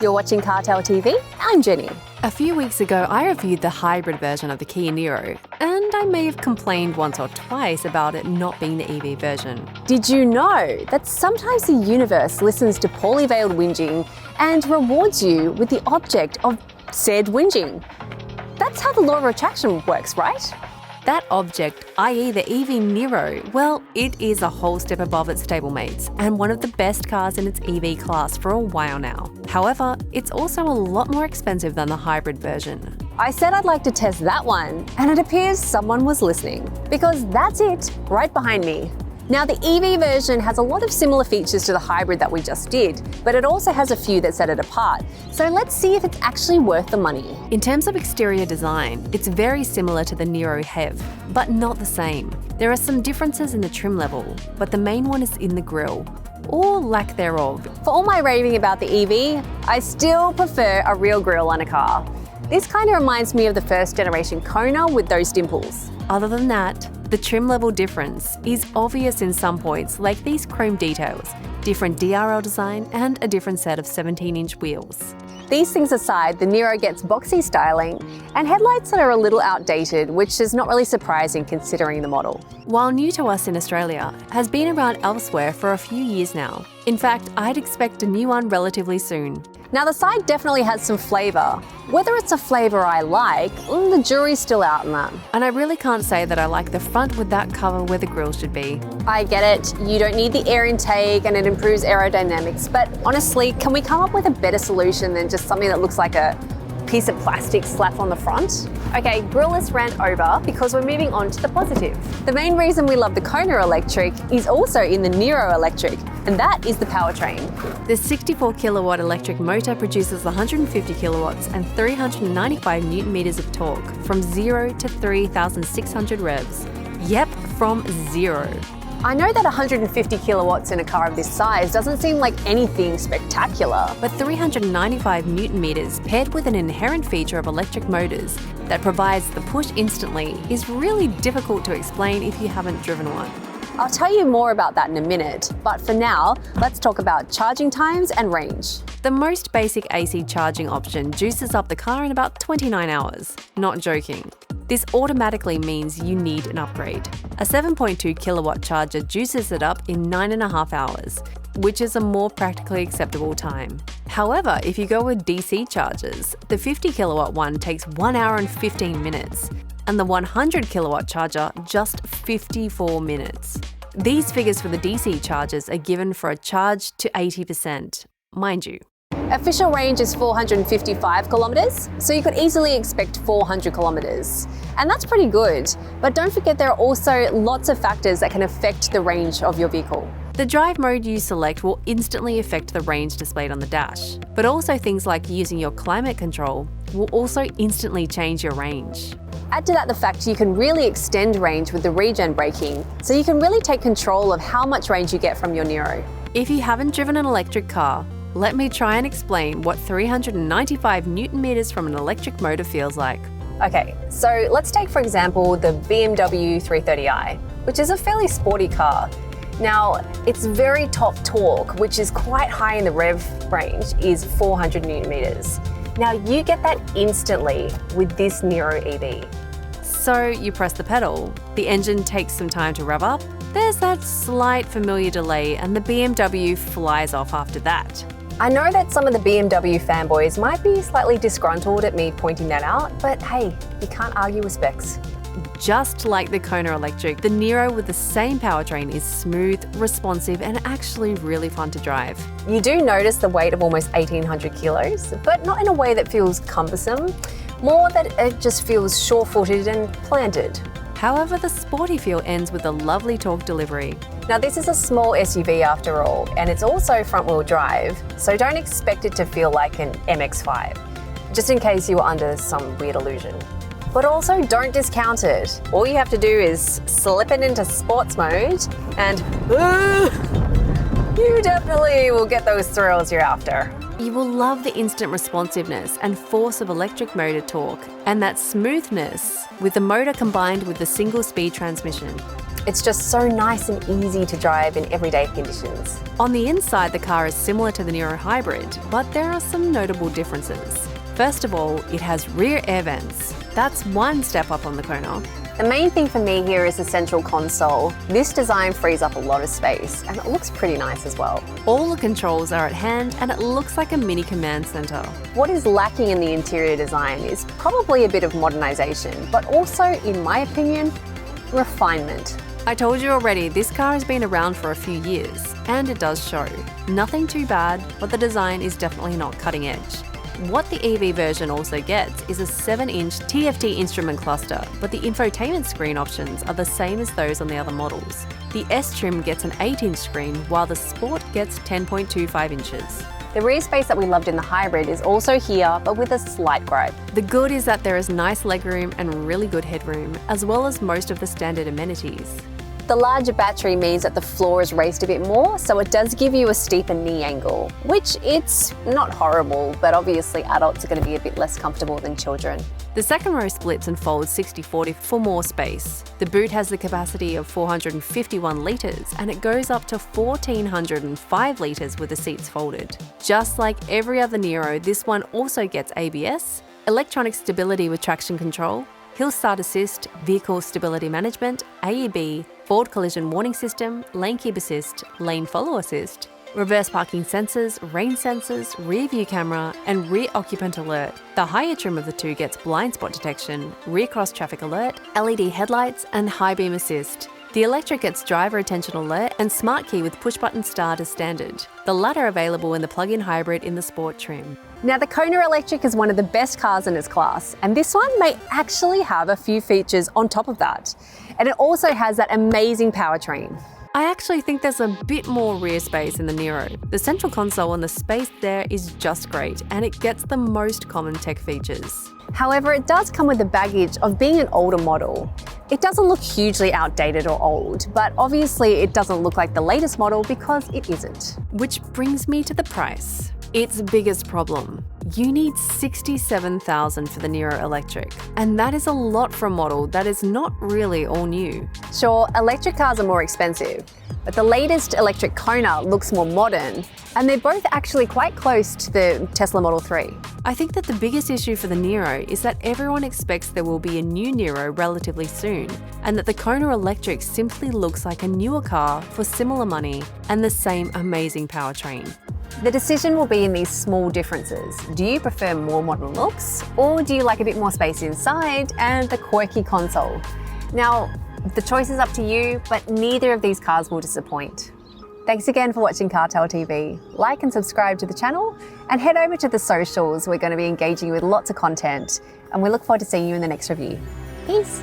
You're watching CarTell.tv. I'm Jenny. A few weeks ago, I reviewed the hybrid version of the Kia Niro, and I may have complained once or twice about it not being the EV version. Did you know that sometimes the universe listens to poorly veiled whinging and rewards you with the object of said whinging? That's how the law of attraction works, right? That object, i.e. the EV Niro, well, it is a whole step above its stablemates and one of the best cars in its EV class for a while now. However, it's also a lot more expensive than the hybrid version. I said I'd like to test that one, and it appears someone was listening, because that's it, right behind me. Now, the EV version has a lot of similar features to the hybrid that we just did, but it also has a few that set it apart. So let's see if it's actually worth the money. In terms of exterior design, it's very similar to the Niro EV, but not the same. There are some differences in the trim level, but the main one is in the grille, or lack thereof. For all my raving about the EV, I still prefer a real grille on a car. This kind of reminds me of the first generation Kona with those dimples. Other than that, the trim level difference is obvious in some points, like these chrome details, different DRL design, and a different set of 17-inch wheels. These things aside, the Niro gets boxy styling and headlights that are a little outdated, which is not really surprising considering the model. While new to us in Australia, has been around elsewhere for a few years now. In fact, I'd expect a new one relatively soon. Now, the side definitely has some flavour. Whether it's a flavour I like, the jury's still out on that. And I really can't say that I like the front with that cover where the grille should be. I get it, you don't need the air intake and it improves aerodynamics, but honestly, can we come up with a better solution than just something that looks like a piece of plastic slapped on the front? Okay, grillless rant over, because we're moving on to the positive. The main reason we love the Kona Electric is also in the Niro Electric, and that is the powertrain. The 64 kilowatt electric motor produces 150 kilowatts and 395 newton meters of torque from 0 to 3,600 revs. Yep, from 0. I know that 150 kilowatts in a car of this size doesn't seem like anything spectacular. But 395 newton meters paired with an inherent feature of electric motors that provides the push instantly is really difficult to explain if you haven't driven one. I'll tell you more about that in a minute, but for now, let's talk about charging times and range. The most basic AC charging option juices up the car in about 29 hours. Not joking. This automatically means you need an upgrade. A 7.2 kilowatt charger juices it up in 9.5 hours, which is a more practically acceptable time. However, if you go with DC chargers, the 50 kilowatt one takes 1 hour and 15 minutes, and the 100 kilowatt charger just 54 minutes. These figures for the DC chargers are given for a charge to 80%, mind you. Official range is 455 kilometres, so you could easily expect 400 kilometres. And that's pretty good, but don't forget there are also lots of factors that can affect the range of your vehicle. The drive mode you select will instantly affect the range displayed on the dash, but also things like using your climate control will also instantly change your range. Add to that the fact you can really extend range with the regen braking, so you can really take control of how much range you get from your Niro. If you haven't driven an electric car, let me try and explain what 395 newton meters from an electric motor feels like. Okay, so let's take for example the BMW 330i, which is a fairly sporty car. Now, its very top torque, which is quite high in the rev range, is 400 newton meters. Now, you get that instantly with this Niro EV. So you press the pedal, the engine takes some time to rev up, there's that slight familiar delay, and the BMW flies off after that. I know that some of the BMW fanboys might be slightly disgruntled at me pointing that out, but hey, you can't argue with specs. Just like the Kona Electric, the Niro with the same powertrain is smooth, responsive, and actually really fun to drive. You do notice the weight of almost 1,800 kilos, but not in a way that feels cumbersome, more that it just feels sure-footed and planted. However, the sporty feel ends with a lovely torque delivery. Now, this is a small SUV after all, and it's also front-wheel drive, so don't expect it to feel like an MX-5, just in case you were under some weird illusion. But also don't discount it. All you have to do is slip it into sports mode and you definitely will get those thrills you're after. You will love the instant responsiveness and force of electric motor torque, and that smoothness with the motor combined with the single-speed transmission. It's just so nice and easy to drive in everyday conditions. On the inside, the car is similar to the Niro Hybrid, but there are some notable differences. First of all, it has rear air vents. That's one step up on the Kona. The main thing for me here is the central console. This design frees up a lot of space, and it looks pretty nice as well. All the controls are at hand and it looks like a mini command center. What is lacking in the interior design is probably a bit of modernization, but also, in my opinion, refinement. I told you already, this car has been around for a few years, and it does show. Nothing too bad, but the design is definitely not cutting edge. What the EV version also gets is a 7-inch TFT instrument cluster, but the infotainment screen options are the same as those on the other models. The S trim gets an 8-inch screen, while the Sport gets 10.25 inches. The rear space that we loved in the hybrid is also here, but with a slight gripe. The good is that there is nice legroom and really good headroom, as well as most of the standard amenities. The larger battery means that the floor is raised a bit more, so it does give you a steeper knee angle, which it's not horrible, but obviously adults are going to be a bit less comfortable than children. The second row splits and folds 60/40 for more space. The boot has the capacity of 451 litres and it goes up to 1,405 litres with the seats folded. Just like every other Niro, this one also gets ABS, electronic stability with traction control, hill start assist, vehicle stability management, AEB, forward collision warning system, lane keep assist, lane follow assist, reverse parking sensors, rain sensors, rear view camera, and rear occupant alert. The higher trim of the two gets blind spot detection, rear cross traffic alert, LED headlights, and high beam assist. The electric gets driver attention alert and smart key with push button start as standard. The latter available in the plug-in hybrid in the Sport trim. Now, the Kona Electric is one of the best cars in its class, and this one may actually have a few features on top of that. And it also has that amazing powertrain. I actually think there's a bit more rear space in the Niro. The central console and the space there is just great, and it gets the most common tech features. However, it does come with the baggage of being an older model. It doesn't look hugely outdated or old, but obviously it doesn't look like the latest model because it isn't. Which brings me to the price. Its biggest problem. You need $67,000 for the Niro Electric, and that is a lot for a model that is not really all new. Sure, electric cars are more expensive, but the latest electric Kona looks more modern, and they're both actually quite close to the Tesla Model 3. I think that the biggest issue for the Niro is that everyone expects there will be a new Niro relatively soon, and that the Kona Electric simply looks like a newer car for similar money and the same amazing powertrain. The decision will be in these small differences. Do you prefer more modern looks, or do you like a bit more space inside and the quirky console? Now, the choice is up to you, but neither of these cars will disappoint. Thanks again for watching CarTell TV. Like and subscribe to the channel, and head over to the socials. We're going to be engaging with lots of content, and we look forward to seeing you in the next review. Peace.